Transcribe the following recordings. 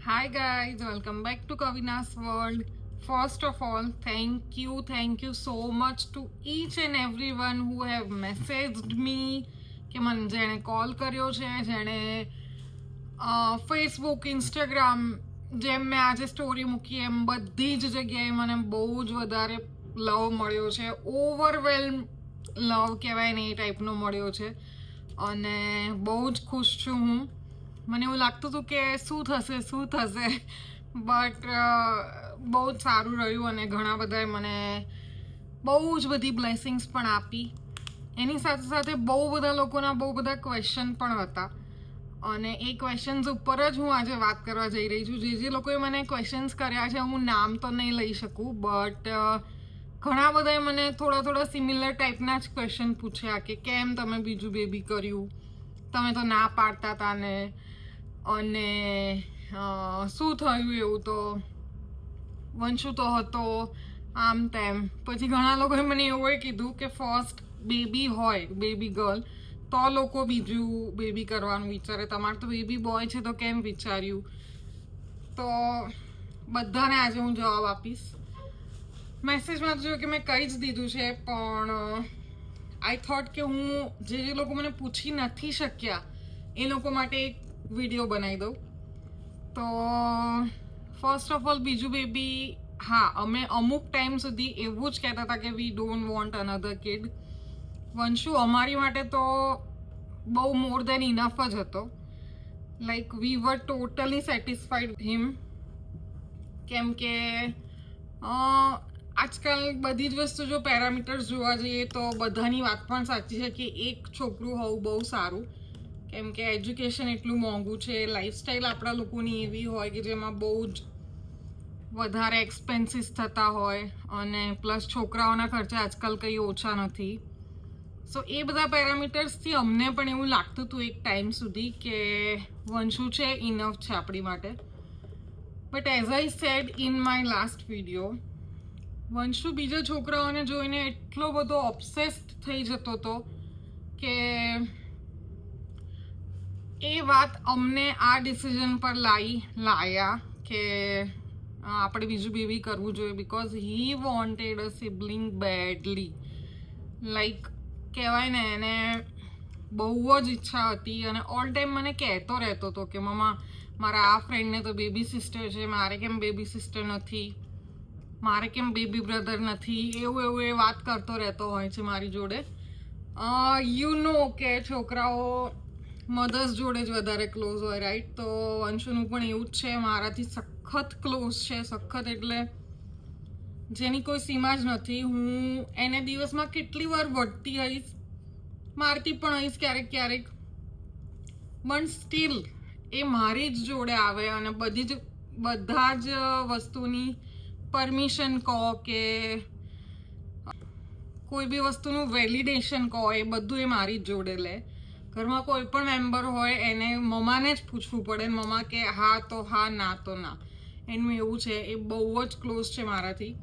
Hi guys, welcome back to Kavina's World. First of all, thank you so much to each and everyone who have messaged me કે મને જેણે call કર્યો છે, જેણે Facebook, Instagram, જેમ મેં આજે સ્ટોરી મૂકી એમ બધી જ જગ્યાએ મને બહુ જ વધારે લવ મળ્યો છે. ઓવરવેલ્મ લવ કહેવાય ને એ ટાઈપનો મળ્યો છે અને બહુ જ ખુશ છું હું. મને એવું લાગતું હતું કે શું થશે બટ બહુ જ સારું રહ્યું અને ઘણા બધાએ મને બહુ જ બધી બ્લેસિંગ્સ પણ આપી. એની સાથે સાથે બહુ બધા લોકોના બહુ બધા ક્વેશ્ચન પણ હતા અને એ ક્વેશ્ચન્સ ઉપર જ હું આજે વાત કરવા જઈ રહી છું. જે લોકોએ મને ક્વેશ્ચન્સ કર્યા છે હું નામ તો નહીં લઈ શકું, બટ ઘણા બધાએ મને થોડા સિમિલર ટાઈપના જ ક્વેશ્ચન પૂછ્યા કે કેમ તમે બીજું બેબી કર્યું, તમે તો ના પાડતા હતા ને, અને શું થયું એવું, તો વંશુ તો હતો આમ તેમ. પછી ઘણા લોકોએ મને એવું કીધું કે ફર્સ્ટ બેબી હોય, બેબી ગર્લ, તો લોકો બીજું બેબી કરવાનું વિચારે, તમારે તો બેબી બોય છે તો કેમ વિચાર્યું. તો બધાને આજે હું જવાબ આપીશ. મેસેજમાં જોયું કે મેં કહી જ દીધું છે, પણ આઈ થોટ કે હું જે લોકો મને પૂછી નથી શક્યા એ લોકો માટે એક વિડીયો બનાવી દઉં. તો ફર્સ્ટ ઓફ ઓલ બીજું બેબી, હા, અમે અમુક ટાઈમ સુધી એવું જ કહેતા હતા કે we don't want another kid. Vanshu અમારી માટે તો બહુ મોર દેન ઇનફ જ હતો. Like we were totally satisfied him, કેમ કે આજકાલ બધી જ વસ્તુ જો પેરામીટર્સ જોવા જઈએ તો બધાની વાત પણ સાચી છે કે એક છોકરું હોવું બહુ સારું, કેમ કે એજ્યુકેશન એટલું મોંઘું છે, લાઈફસ્ટાઈલ આપણા લોકોની એવી હોય કે જેમાં બહુ જ વધારે એક્સપેન્સીસ થતા હોય અને પ્લસ છોકરાઓના ખર્ચા આજકાલ કંઈ ઓછા નથી. સો એ બધા પેરામીટર્સથી અમને પણ એવું લાગતું હતું એક ટાઈમ સુધી કે વંશુ છે ઇનફ છે આપણી માટે. But as I said in my last video, Vanshu બીજા છોકરાઓને જોઈને એટલો બધો ઓબ્સેસ્ડ થઈ જતો હતો કે એ વાત અમને આ ડિસિઝન પર લાયા કે આપણે બીજું બેબી કરવું જોઈએ, because he wanted a sibling badly. Like કહેવાય ને, એને બહુ જ ઈચ્છા હતી અને ઓલ ટાઈમ મને કહેતો રહેતો હતો કે મમ્મા મારા આ ફ્રેન્ડને તો બેબી સિસ્ટર છે, મારે કેમ બેબી સિસ્ટર નથી, મારે કેમ બેબી બ્રધર નથી, એવું એ વાત કરતો રહેતો હોય છે મારી જોડે. યુ નો કે છોકરાઓ મધર્સ જોડે જ વધારે ક્લોઝ હોય, રાઈટ? તો વંશુનું પણ એવું જ છે, મારાથી સખત ક્લોઝ છે. સખત એટલે જેની કોઈ સીમા જ નથી. હું એને દિવસમાં કેટલી વાર વળતી આવીશ, મારતી પણ આવીશ ક્યારેક, પણ સ્ટીલ એ મારી જ જોડે આવે અને બધા જ વસ્તુની પરમિશન કહો કે કોઈ બી વસ્તુનું વેલિડેશન કહો, એ બધું એ મારી જ જોડે લે. ઘરમાં કોઈ પણ મેમ્બર હોય એને મમ્માને જ પૂછવું પડે, મમ્મા કે હા તો હા, ના તો ના. એનું એવું છે, એ બહુ જ ક્લોઝ છે મારાથી.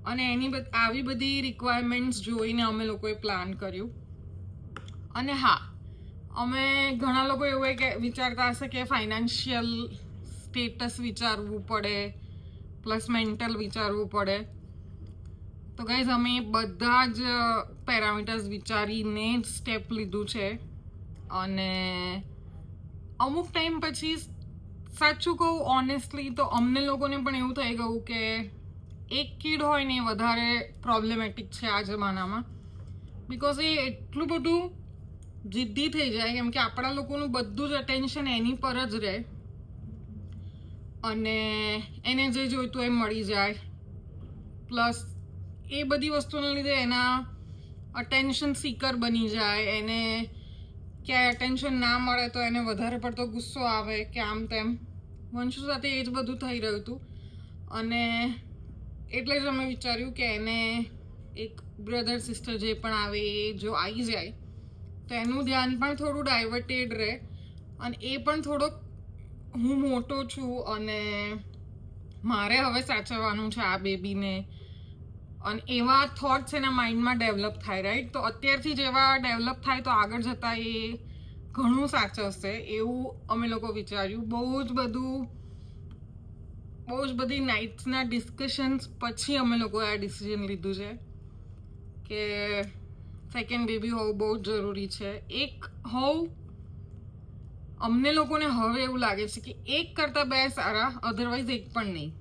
અને એની આવી બધી રિક્વાયરમેન્ટ્સ જોઈને અમે લોકોએ પ્લાન કર્યું. અને હા, અમે ઘણા લોકો એવું કે વિચારતા હશે કે ફાઇનાન્શિયલ સ્ટેટસ વિચારવું પડે, પ્લસ મેન્ટલ વિચારવું પડે. તો ગાઈઝ અમે બધા જ પેરામીટર્સ વિચારીને જ સ્ટેપ લીધું છે. અને અમુક ટાઈમ પછી સાચું કહું ઓનેસ્ટલી તો અમને લોકોને પણ એવું થઈ ગયું કે એક કિડ હોય ને એ વધારે પ્રોબ્લેમેટિક છે આ જમાનામાં, બિકોઝ એ એટલું બધું જિદ્દી થઈ જાય, કેમ કે આપણા લોકોનું બધું જ અટેન્શન એની પર જ રહે અને એને જે જોઈતું એ મળી જાય. પ્લસ એ બધી વસ્તુના લીધે એના અટેન્શન સીકર બની જાય, એને ક્યાંય અટેન્શન ના મળે તો એને વધારે પડતો ગુસ્સો આવે કે આમ તેમ. વંશુ સાથે એ જ બધું થઈ રહ્યું હતું અને એટલે જ અમે વિચાર્યું કે એને એક બ્રધર સિસ્ટર જે પણ આવે એ જો આવી જાય તો એનું ધ્યાન પણ થોડું ડાયવર્ટેડ રહે અને એ પણ થોડોક હું મોટો છું અને મારે હવે સાચવવાનું છે આ બેબીને, અને એવા થોટ્સ એના માઇન્ડમાં ડેવલપ થાય, રાઈટ? તો અત્યારથી જ એવા ડેવલપ થાય તો આગળ જતાં એ ઘણું સાચવશે, એવું અમે લોકો વિચાર્યું. બહુ જ બધું બહુ જ બધી નાઇટ્સના ડિસ્કશન્સ પછી અમે લોકોએ આ ડિસિઝન લીધું છે કે સેકન્ડ બેબી હોવું બહુ જ જરૂરી છે. એક હોવું અમને લોકોને હવે એવું લાગે છે કે એક કરતાં બે સારા, અધરવાઇઝ એક પણ નહીં.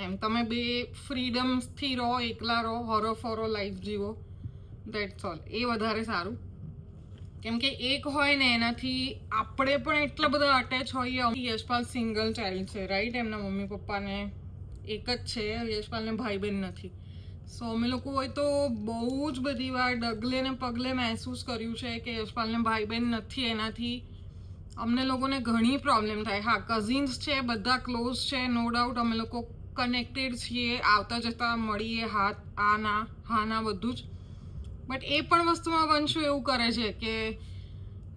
એમ તમે બે ફ્રીડમ્સથી રહો, એકલા રહો, હરો ફરો લાઈફ જીવો, દેટ્સ ઓલ. એ વધારે સારું. કેમ કે એક હોય ને એનાથી આપણે પણ એટલા બધા અટેચ હોઈએ. યશપાલ સિંગલ ચાઇલ્ડ છે, રાઈટ? એમના મમ્મી પપ્પાને એક જ છે, યશપાલને ભાઈ બહેન નથી. સો અમે લોકો હોય તો બહુ જ બધી વાર ડગલે ને પગલે મહેસૂસ કર્યું છે કે યશપાલને ભાઈ બહેન નથી, એનાથી અમને લોકોને ઘણી પ્રોબ્લેમ થાય. હા, કઝિન્સ છે, બધા ક્લોઝ છે, નો ડાઉટ અમે લોકો કનેક્ટેડ છીએ, આવતા જતા મળીએ, હા ના બધું જ. બટ એ પણ વસ્તુમાં વંશુ એવું કરે છે કે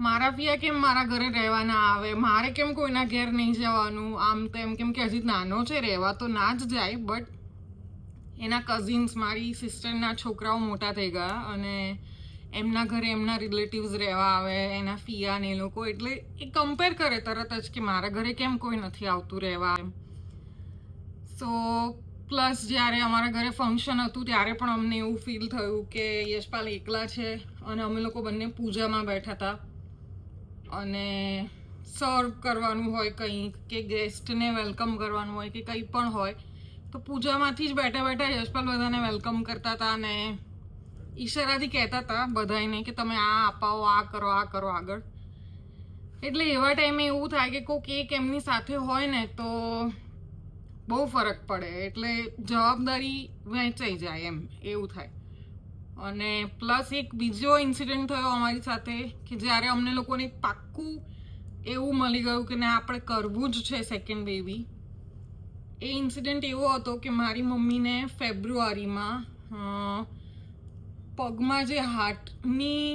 મારા પિયા કેમ મારા ઘરે રહેવા ના આવે, મારે કેમ કોઈના ઘેર નહીં જવાનું, આમ તેમ. કેમ કે હજી નાનો છે, રહેવા તો ના જ જાય. બટ એના કઝિન્સ, મારી સિસ્ટરના છોકરાઓ મોટા થઈ ગયા અને એમના ઘરે એમના રિલેટિવ્સ રહેવા આવે, એના ફિયા ને એ લોકો. એટલે એ કમ્પેર કરે તરત જ કે મારા ઘરે કેમ કોઈ નથી આવતું રહેવા એમ. સો પ્લસ જ્યારે અમારા ઘરે ફંક્શન હતું ત્યારે પણ અમને એવું ફીલ થયું કે યશપાલ એકલા છે અને અમે લોકો બંને પૂજામાં બેઠા હતા અને સર્વ કરવાનું હોય કંઈક, કે ગેસ્ટને વેલકમ કરવાનું હોય કે કંઈ પણ હોય, તો પૂજામાંથી જ બેઠા બેઠા યશપાલ બધાને વેલકમ કરતા હતા અને ઈશારાથી કહેતા હતા બધાને કે તમે આ અપાવો, આ કરો, આ કરો આગળ. એટલે એવા ટાઈમે એવું થાય કે કોઈક એક એમની સાથે હોય ને તો બહુ ફરક પડે. એટલે જવાબદારી વહેંચાઈ જાય એમ, એવું થાય. અને પ્લસ એક બીજો ઇન્સિડન્ટ થયો અમારી સાથે કે જ્યારે અમને લોકોને પાક્કું એવું મળી ગયું કે ના, આપણે કરવું જ છે સેકન્ડ બેબી. એ ઇન્સિડન્ટ એવો હતો કે મારી મમ્મીને ફેબ્રુઆરીમાં પગમાં જે હાર્ટની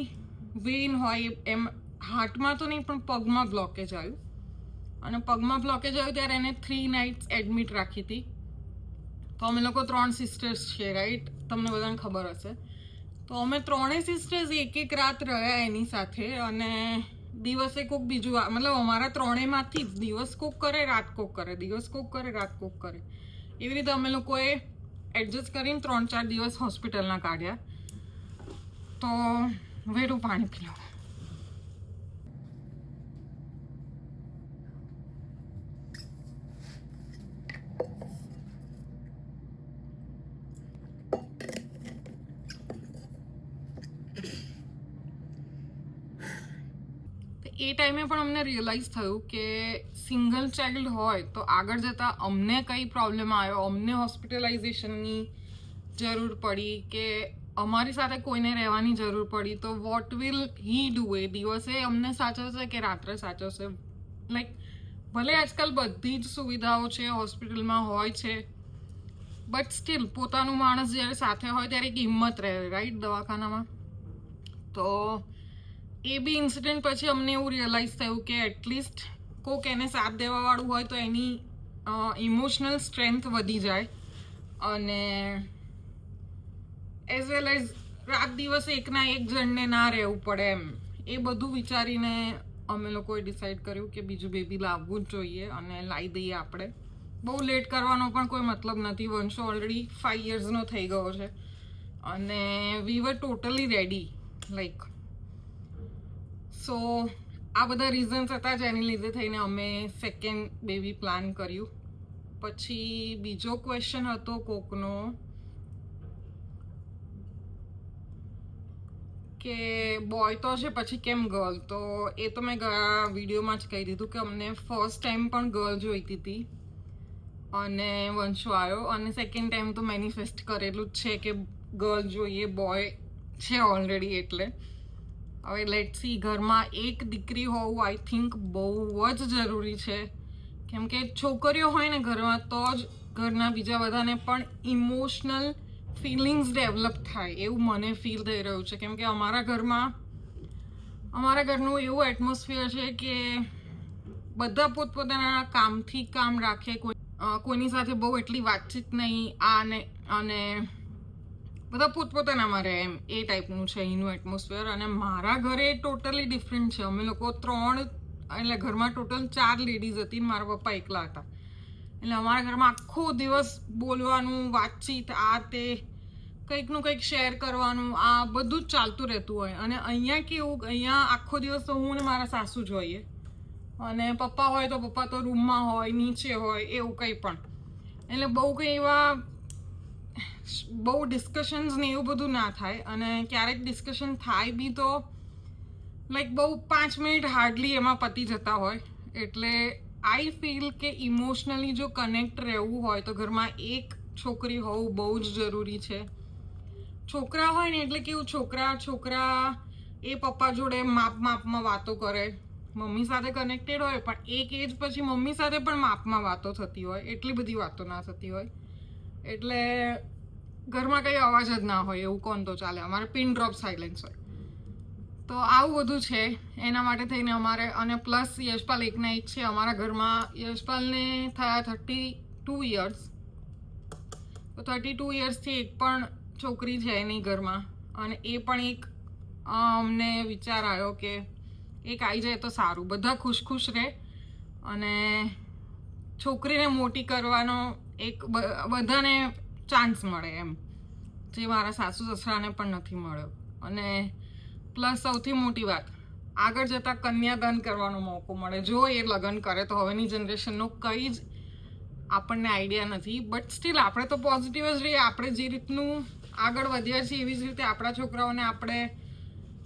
વેઇન હોય એમ, હાર્ટમાં તો નહીં પણ પગમાં બ્લોકેજ આવ્યું. અને પગમાં બ્લોકેજ આવ્યું ત્યારે એને 3 નાઇટ્સ એડમિટ રાખી હતી. તો અમે લોકો 3 સિસ્ટર્સ છીએ, રાઈટ? તમને બધાને ખબર હશે. તો અમે 3 સિસ્ટર્સ એક રાત રહ્યા એની સાથે અને દિવસે કોક બીજું, મતલબ અમારા 3માંથી જ દિવસ કોક કરે, રાત કોક કરે, દિવસ કોક કરે, રાત કોક કરે. એવી રીતે અમે લોકોએ એડજસ્ટ કરીને 3-4 દિવસ હોસ્પિટલના કાઢ્યા. તો વેરું પાણી પી લો. એ ટાઈમે પણ અમને રિયલાઇઝ થયું કે સિંગલ ચાઇલ્ડ હોય તો આગળ જતાં અમને કંઈ પ્રોબ્લેમ આવ્યો, અમને હોસ્પિટલાઇઝેશનની જરૂર પડી કે અમારી સાથે કોઈને રહેવાની જરૂર પડી, તો વોટ વિલ હી ડુ? એ દિવસે અમને સાચવશે કે રાત્રે સાચવશે? લાઈક ભલે આજકાલ બધી જ સુવિધાઓ છે, હોસ્પિટલમાં હોય છે, બટ સ્ટીલ પોતાનું માણસ જ્યારે સાથે હોય ત્યારે એક હિંમત રહે, રાઈટ? દવાખાનામાં. તો એ બી ઇન્સિડન્ટ પછી અમને એવું રિયલાઇઝ થયું કે એટલીસ્ટ કોઈક એને સાથ દેવાવાળું હોય તો એની ઇમોશનલ સ્ટ્રેન્થ વધી જાય. અને એઝ વેલ એઝ રાત દિવસ એકના એક જણને ના રહેવું પડે એમ. એ બધું વિચારીને અમે લોકોએ ડિસાઈડ કર્યું કે બીજું બેબી લાવવું જ જોઈએ અને લાવી દઈએ આપણે. બહુ લેટ કરવાનો પણ કોઈ મતલબ નથી. વંશો ઓલરેડી 5 યર્સનો થઈ ગયો છે અને વી વર ટોટલી રેડી, લાઈક. સો આ બધા રીઝન્સ હતા જેની લીધે થઈને અમે સેકન્ડ બેબી પ્લાન કર્યું. પછી બીજો ક્વેશ્ચન હતો કોકનો કે બોય તો છે પછી કેમ ગર્લ? તો એ તો મેં ગયા વિડીયોમાં જ કહી દીધું કે અમને ફર્સ્ટ ટાઈમ પણ ગર્લ જોઈતી હતી અને વંશો આવ્યો. અને સેકન્ડ ટાઈમ તો મેનિફેસ્ટ કરેલું જ છે કે ગર્લ જોઈએ, બોય છે ઓલરેડી. એટલે હવે લેટ્સ સી. ઘરમાં એક દીકરી હોવું આઈ થિંક બહુ જ જરૂરી છે. કેમ કે છોકરીઓ હોય ને ઘરમાં તો જ ઘરના બીજા બધાને પણ ઇમોશનલ ફિલિંગ્સ ડેવલપ થાય એવું મને ફીલ થઈ રહ્યું છે. કેમ કે અમારા ઘરનું એવું એટમોસ્ફિયર છે કે બધા પોતપોતાના કામથી કામ રાખે, કોઈની સાથે બહુ એટલી વાતચીત નહીં, અને બધા પોતપોતાનામાં રહે એમ. એ ટાઈપનું છે અહીંનું એટમોસ્ફિયર. અને મારા ઘરે ટોટલી ડિફરન્ટ છે. અમે લોકો 3, એટલે ઘરમાં ટોટલ 4 લેડીઝ હતી ને મારા પપ્પા એકલા હતા. એટલે અમારા ઘરમાં આખો દિવસ બોલવાનું, વાતચીત, આ તે કંઈકનું કંઈક શેર કરવાનું, આ બધું જ ચાલતું રહેતું હોય. અને અહીંયા કેવું, અહીંયા આખો દિવસ તો હું ને મારા સાસુ જ હોઈએ, અને પપ્પા હોય તો પપ્પા તો રૂમમાં હોય, નીચે હોય, એવું કંઈ પણ. એટલે બહુ કંઈ એવા બહુ ડિસ્કશન્સ ને એવું બધું ના થાય. અને ક્યારેક ડિસ્કશન થાય બી તો લાઈક બહુ 5 મિનિટ હાર્ડલી એમાં પતી જતા હોય. એટલે આઈ ફીલ કે ઇમોશનલી જો કનેક્ટ રહેવું હોય તો ઘરમાં એક છોકરી હોવું બહુ જ જરૂરી છે. છોકરા હોય ને એટલે કેવું, છોકરા એ પપ્પા જોડે માપમાં વાતો કરે, મમ્મી સાથે કનેક્ટેડ હોય, પણ એક એજ પછી મમ્મી સાથે પણ માપમાં વાતો થતી હોય, એટલી બધી વાતો ના થતી હોય. એટલે ઘરમાં કંઈ અવાજ જ ના હોય એવું કોણ તો ચાલે, અમારે પિન ડ્રોપ સાયલેન્સ હોય. તો આવું બધું છે એના માટે થઈને અમારે. અને પ્લસ યશપાલ એકના એક છે અમારા ઘરમાં. યશપાલને થયા 32 યર્સ, તો 32 યર્સથી એક પણ છોકરી છે નહીં ઘરમાં. અને એ પણ એક અમને વિચાર આવ્યો કે એક આવી જાય તો સારું, બધા ખુશ રહે. અને છોકરીને મોટી કરવાનો એક બધાને ચાન્સ મળે એમ, જે મારા સાસુ સસરાને પણ નથી મળ્યો. અને પ્લસ સૌથી મોટી વાત, આગળ જતાં કન્યાદાન કરવાનો મોકો મળે. જો એ લગ્ન કરે તો હવેની જનરેશનનો કંઈ જ આપણને આઈડિયા નથી, બટ સ્ટીલ આપણે તો પોઝિટિવ જ રહીએ. આપણે જે રીતનું આગળ વધ્યા છીએ એવી જ રીતે આપણા છોકરાઓને આપણે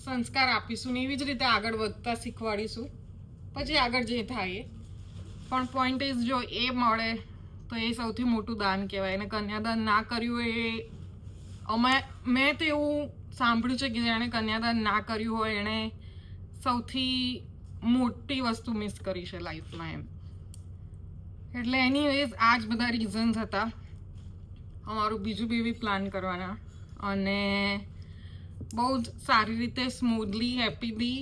સંસ્કાર આપીશું ને એવી જ રીતે આગળ વધતા શીખવાડીશું, પછી આગળ જે થાય એ. પણ પોઈન્ટ ઇઝ, જો એ મળે તો એ સૌથી મોટું દાન કહેવાય. અને કન્યાદાન ના કર્યું એ મેં તો એવું સાંભળ્યું છે કે જેણે કન્યાદાન ના કર્યું હોય એણે સૌથી મોટી વસ્તુ મિસ કરી છે લાઈફમાં એમ. એટલે એનીવેઝ આ જ બધા રીઝન્સ હતા અમારું બીજું બેબી પ્લાન કરવાના. અને બહુ જ સારી રીતે સ્મૂધલી હેપીલી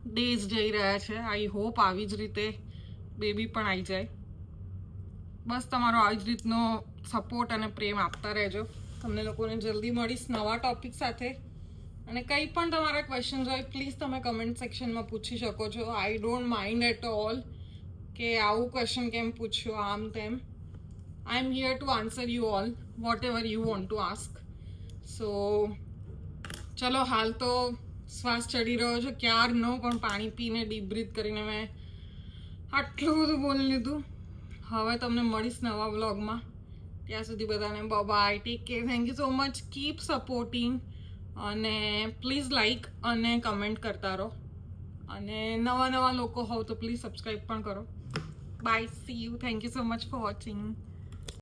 ડેઝ જઈ રહ્યા છે. આઈ હોપ આવી જ રીતે બેબી પણ આવી જાય. બસ તમારો આવી જ રીતનો સપોર્ટ અને પ્રેમ આપતા રહેજો. તમને લોકોને જલ્દી મળીશ નવા ટોપિક સાથે. અને કંઈ પણ તમારા ક્વેશ્ચન્સ હોય પ્લીઝ તમે કમેન્ટ સેક્શનમાં પૂછી શકો છો. I don't mind at all કે આવું ક્વેશ્ચન કેમ પૂછ્યો, આમ તેમ. I am here to answer you all whatever you want to ask. So ચલો, હાલ તો શ્વાસ ચડી રહ્યો છે ક્યારનો, પણ પાણી પીને ડીપ બ્રીથ કરીને મેં આટલું બધું બોલી લીધું. હવે તમને મળીશ નવા વ્લોગમાં. ત્યાં સુધી બધાને bye, take care, thank you so much, keep supporting. અને પ્લીઝ લાઈક અને કમેન્ટ કરતા રહો. અને નવા લોકો હોવ તો પ્લીઝ સબસ્ક્રાઈબ પણ કરો. Bye, see you, thank you so much for watching.